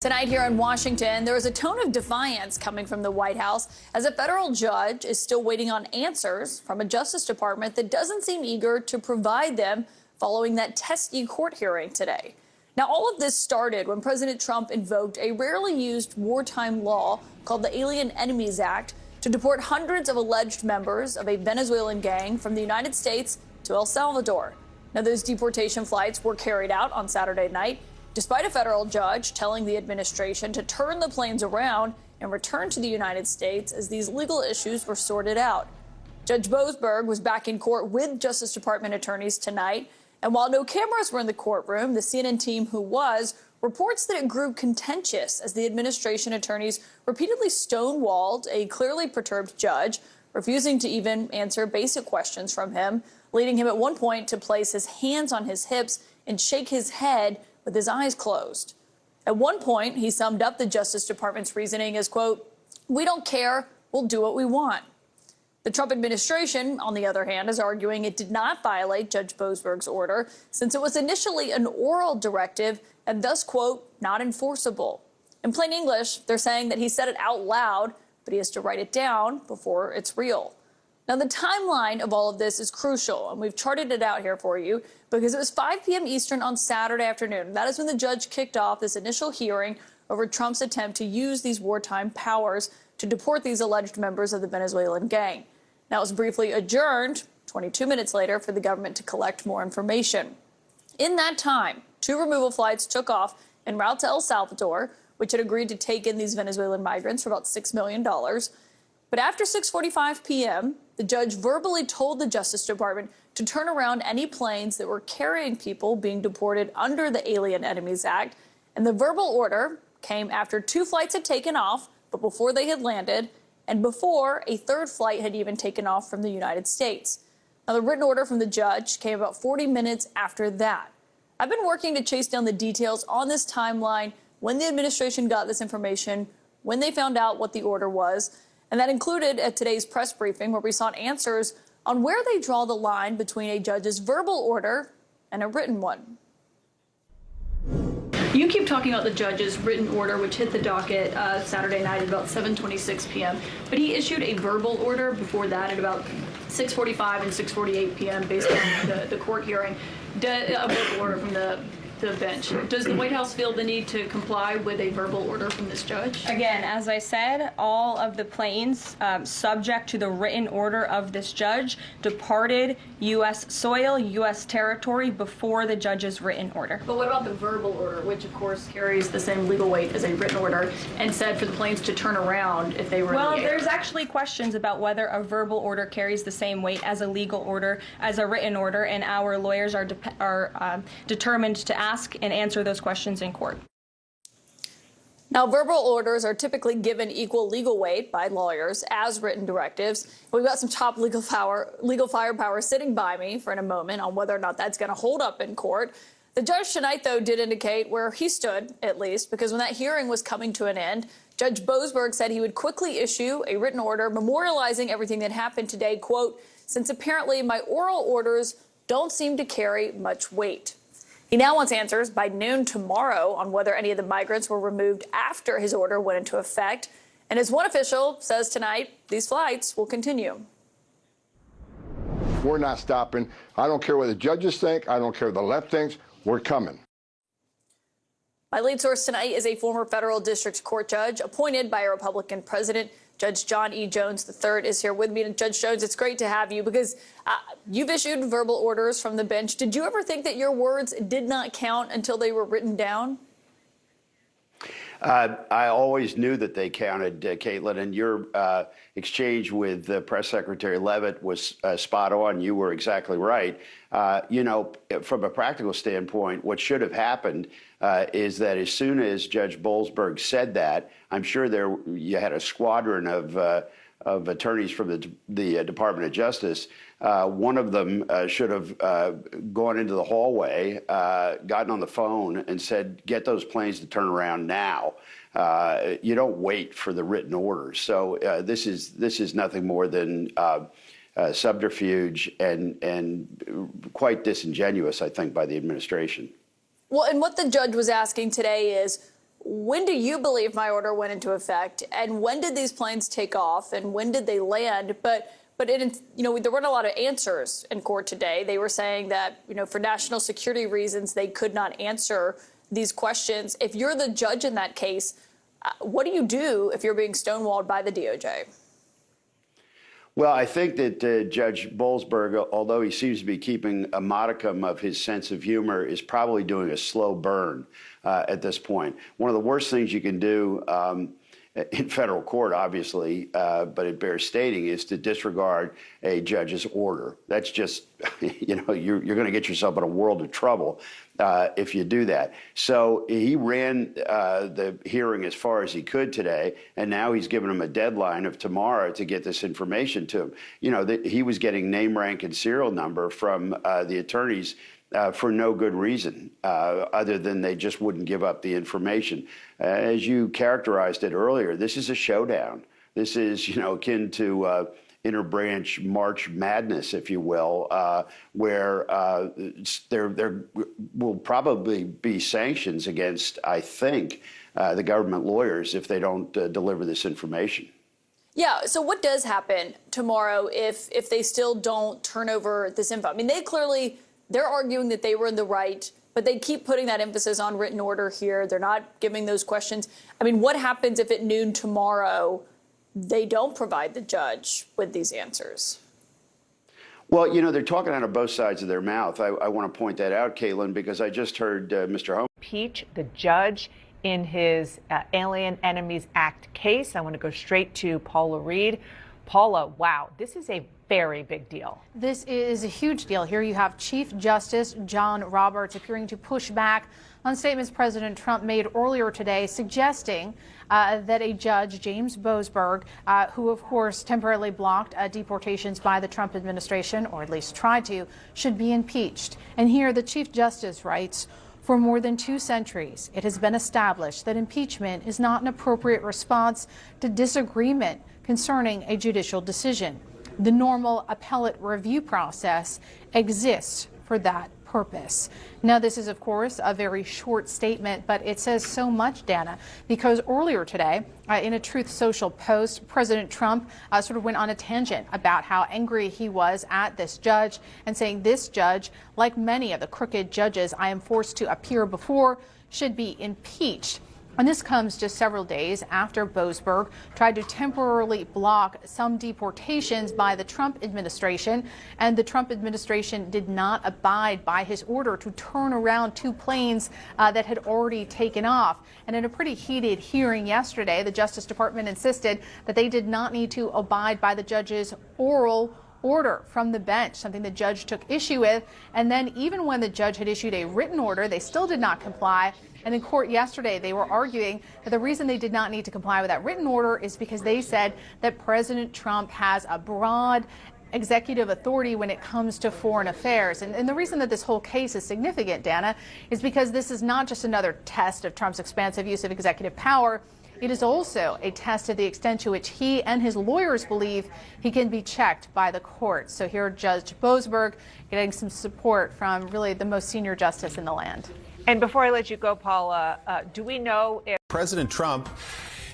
Tonight here in Washington, there is a tone of defiance coming from the White House as a federal judge is still waiting on answers from a Justice Department that doesn't seem eager to provide them following that testy court hearing today. Now, all of this started when President Trump invoked a rarely used wartime law called the Alien Enemies Act to deport hundreds of alleged members of a Venezuelan gang from the United States to El Salvador. Now, those deportation flights were carried out on Saturday night, despite a federal judge telling the administration to turn the planes around and return to the United States as these legal issues were sorted out. Judge Boasberg was back in court with Justice Department attorneys tonight, and while no cameras were in the courtroom, the CNN team who was reports that it grew contentious as the administration attorneys repeatedly stonewalled a clearly perturbed judge, refusing to even answer basic questions from him, leading him at one point to place his hands on his hips and shake his head with his eyes closed. At one point, he summed up the Justice Department's reasoning as, quote, "We don't care, we'll do what we want." The Trump administration, on the other hand, is arguing it did not violate Judge Boasberg's order since it was initially an oral directive and thus, quote, not enforceable. In plain English, they're saying that he said it out loud, but he has to write it down before it's real. Now, the timeline of all of this is crucial, and we've charted it out here for you because it was 5 p.m. Eastern on Saturday afternoon. That is when the judge kicked off this initial hearing over Trump's attempt to use these wartime powers to deport these alleged members of the Venezuelan gang. Now, it was briefly adjourned 22 minutes later for the government to collect more information. In that time, 2 removal flights took off en route to El Salvador, which had agreed to take in these Venezuelan migrants for about $6 million. But after 6:45 p.m., the judge verbally told the Justice Department to turn around any planes that were carrying people being deported under the Alien Enemies Act. And the verbal order came after 2 flights had taken off, but before they had landed, and before a 3rd flight had even taken off from the United States. Now, the written order from the judge came about 40 minutes after that. I've been working to chase down the details on this timeline, when the administration got this information, when they found out what the order was. And that included at today's press briefing where we sought answers on where they draw the line between a judge's verbal order and a written one. You keep talking about the judge's written order, which hit the docket Saturday night at about 7:26 p.m., but he issued a verbal order before that at about 6:45 and 6:48 p.m. based on the court hearing, a verbal order from the bench. Does the White House feel the need to comply with a verbal order from this judge? Again, as I said, all of the planes subject to the written order of this judge departed U.S. soil, U.S. territory before the judge's written order. But what about the verbal order, which of course carries the same legal weight as a written order, and said for the planes to turn around if they were in the air? Well, there's actually questions about whether a verbal order carries the same weight as a legal order, as a written order, and our lawyers are determined to ask and answer those questions in court. Now, verbal orders are typically given equal legal weight by lawyers as written directives. We've got some top legal firepower sitting by me for in a moment on whether or not that's going to hold up in court. The judge tonight, though, did indicate where he stood, at least, because when that hearing was coming to an end, Judge Boasberg said he would quickly issue a written order memorializing everything that happened today, quote, "since apparently my oral orders don't seem to carry much weight." He now wants answers by noon tomorrow on whether any of the migrants were removed after his order went into effect. And as one official says tonight, these flights will continue. We're not stopping. I don't care what the judges think. I don't care what the left thinks. We're coming. My lead source tonight is a former federal district court judge appointed by a Republican president. Judge John E. Jones III is here with me. And Judge Jones, it's great to have you because you've issued verbal orders from the bench. Did you ever think that your words did not count until they were written down? I always knew that they counted, Caitlin, and your exchange with Press Secretary Leavitt was spot on. You were exactly right. You know, from a practical standpoint, what should have happened is that as soon as Judge Boasberg said that, I'm sure you had a squadron of attorneys from the Department of Justice. One of them should have gone into the hallway, gotten on the phone and said, get those planes to turn around now. You don't wait for the written orders. So this is nothing more than subterfuge and quite disingenuous, I think, by the administration. Well, and what the judge was asking today is, When do you believe my order went into effect? And when did these planes take off? And when did they land? But there weren't a lot of answers in court today. They were saying that, for national security reasons, they could not answer these questions. If you're the judge in that case, what do you do if you're being stonewalled by the DOJ? Well, I think that Judge Boasberg, although he seems to be keeping a modicum of his sense of humor, is probably doing a slow burn at this point. One of the worst things you can do in federal court, obviously, but it bears stating, is to disregard a judge's order. That's just, you're going to get yourself in a world of trouble if you do that. So he ran the hearing as far as he could today, and now he's given him a deadline of tomorrow to get this information to him. He was getting name, rank, and serial number from the attorneys for no good reason, other than they just wouldn't give up the information. As you characterized it earlier, this is a showdown. This is, akin to interbranch March Madness, if you will, where there will probably be sanctions against, I think, the government lawyers if they don't deliver this information. Yeah. So what does happen tomorrow if they still don't turn over this info? I mean, they're arguing that they were in the right, but they keep putting that emphasis on written order here. They're not giving those questions. I mean, what happens if at noon tomorrow they don't provide the judge with these answers? Well, they're talking out of both sides of their mouth. I want to point that out, Caitlin, because I just heard Mr. Holmes impeach the judge in his Alien Enemies Act case. I want to go straight to Paula Reed. Paula, wow, this is a very big deal. This is a huge deal. Here you have Chief Justice John Roberts appearing to push back on statements President Trump made earlier today, suggesting that a judge, James Boasberg, who of course temporarily blocked deportations by the Trump administration, or at least tried to, should be impeached. And here the Chief Justice writes, "For more than 2 centuries, it has been established that impeachment is not an appropriate response to disagreement concerning a judicial decision. The normal appellate review process exists for that purpose." Now, this is, of course, a very short statement, but it says so much, Dana, because earlier today, in a Truth Social post, President Trump sort of went on a tangent about how angry he was at this judge and saying this judge, like many of the crooked judges I am forced to appear before, should be impeached. And this comes just several days after Boasberg tried to temporarily block some deportations by the Trump administration, and the Trump administration did not abide by his order to turn around 2 planes that had already taken off. And in a pretty heated hearing yesterday, the Justice Department insisted that they did not need to abide by the judge's oral order from the bench, something the judge took issue with. And then even when the judge had issued a written order, they still did not comply. And in court yesterday, they were arguing that the reason they did not need to comply with that written order is because they said that President Trump has a broad executive authority when it comes to foreign affairs. And the reason that this whole case is significant, Dana, is because this is not just another test of Trump's expansive use of executive power. It is also a test of the extent to which he and his lawyers believe he can be checked by the court. So here, Judge Boasberg getting some support from really the most senior justice in the land. And before I let you go, Paula, do we know if President Trump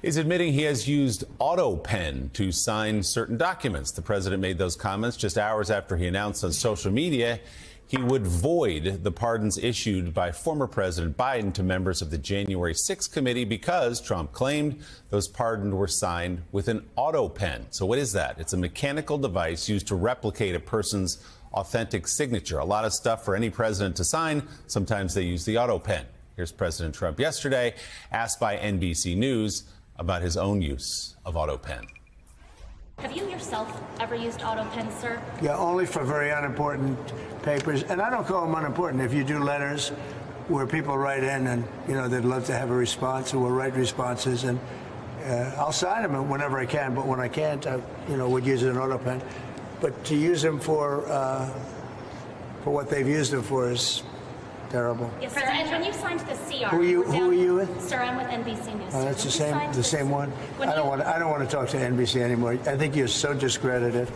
is admitting he has used AutoPen to sign certain documents? The president made those comments just hours after he announced on social media he would void the pardons issued by former President Biden to members of the January 6th committee because Trump claimed those pardons were signed with an AutoPen. So what is that? It's a mechanical device used to replicate a person's authentic signature. A lot of stuff for any president to sign. Sometimes they use the AutoPen. Here's President Trump yesterday, asked by NBC News about his own use of AutoPen. Have you yourself ever used AutoPen, sir? Yeah, only for very unimportant papers. And I don't call them unimportant. If you do letters where people write in and, they'd love to have a response, or we'll write responses, and I'll sign them whenever I can. But when I can't, I, would use an AutoPen. But to use them for what they've used them for is terrible. Yes, sir. And when you signed the CR, who are you with? Sir, I'm with NBC News. Oh, that's the same one. I don't want to talk to NBC anymore. I think you're so discredited.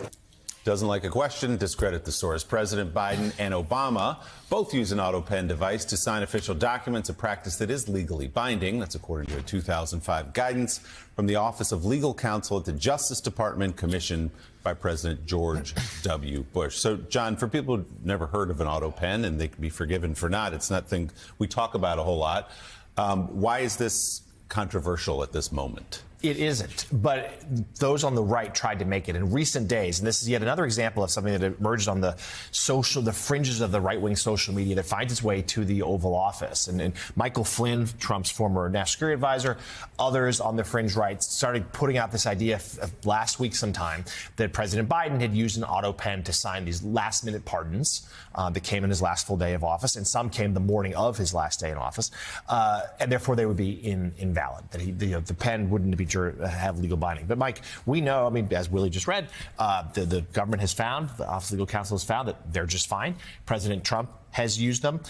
doesn't like a question, discredit the source. President Biden and Obama both use an auto pen device to sign official documents, a practice that is legally binding. That's according to a 2005 guidance from the Office of Legal Counsel at the Justice Department, commissioned by President George W. Bush. So, John, for people who've never heard of an auto pen, and they can be forgiven for not, it's not thing we talk about a whole lot. Why is this controversial at this moment? It isn't, but those on the right tried to make it in recent days. And this is yet another example of something that emerged on the fringes of the right-wing social media that finds its way to the Oval Office. And Michael Flynn, Trump's former national security advisor, others on the fringe right started putting out this idea last week sometime that President Biden had used an auto pen to sign these last-minute pardons that came in his last full day of office, and some came the morning of his last day in office, and therefore they would be invalid, that the pen wouldn't be have legal binding. But Mike, we know, I mean, as Willie just read, the government has found, the Office of Legal Counsel has found that they're just fine. President Trump has used them.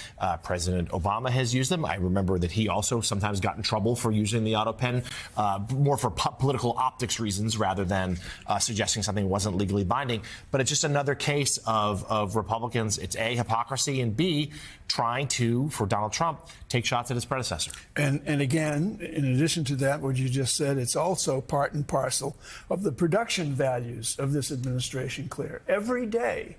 President Obama has used them. I remember that he also sometimes got in trouble for using the auto pen, more for political optics reasons rather than suggesting something wasn't legally binding. But it's just another case of Republicans. It's A, hypocrisy, and B, trying to, for Donald Trump, take shots at his predecessor. And again, in addition to that, what you just said, it's also part and parcel of the production values of this administration, Claire. Every day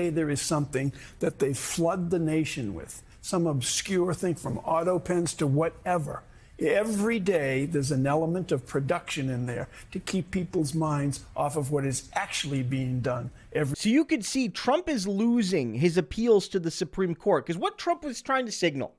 there is something that they flood the nation with, some obscure thing from auto pens to whatever. Every day there's an element of production in there to keep people's minds off of what is actually being done. So you could see Trump is losing his appeals to the Supreme Court, because what Trump was trying to signal,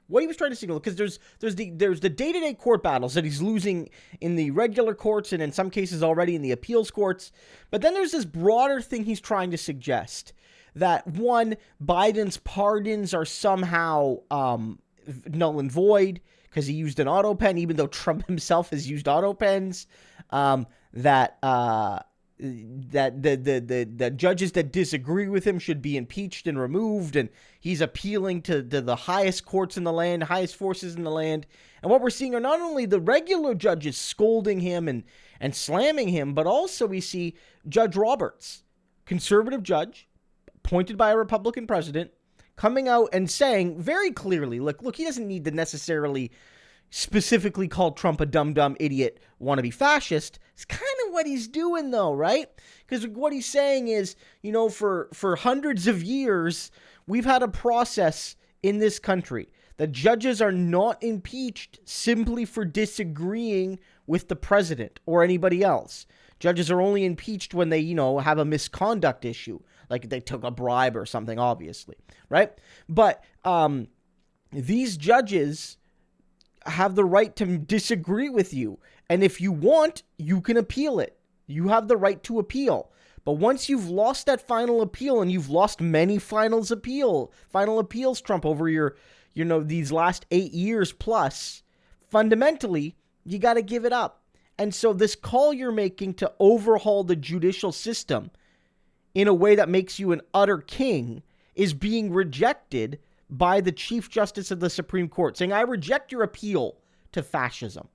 because there's the day-to-day court battles that he's losing in the regular courts and in some cases already in the appeals courts. But then there's this broader thing he's trying to suggest, that one, Biden's pardons are somehow null and void because he used an auto pen, even though Trump himself has used auto pens. That the judges that disagree with him should be impeached and removed, and he's appealing to the highest courts in the land, highest forces in the land. And what we're seeing are not only the regular judges scolding him and slamming him, but also we see Judge Roberts, conservative judge, appointed by a Republican president, coming out and saying very clearly, look, he doesn't need to necessarily specifically call Trump a dumb idiot, wannabe fascist. It's kind of what he's doing, though, right? Because what he's saying is, for hundreds of years, we've had a process in this country that judges are not impeached simply for disagreeing with the president or anybody else. Judges are only impeached when they, have a misconduct issue, like they took a bribe or something, obviously, right? But these judges have the right to disagree with you. And if you want, you can appeal it. You have the right to appeal. But once you've lost that final appeal, and you've lost many final appeals, Trump, over these last 8 years plus, fundamentally, you got to give it up. And so this call you're making to overhaul the judicial system in a way that makes you an utter king is being rejected by the Chief Justice of the Supreme Court, saying, I reject your appeal to fascism.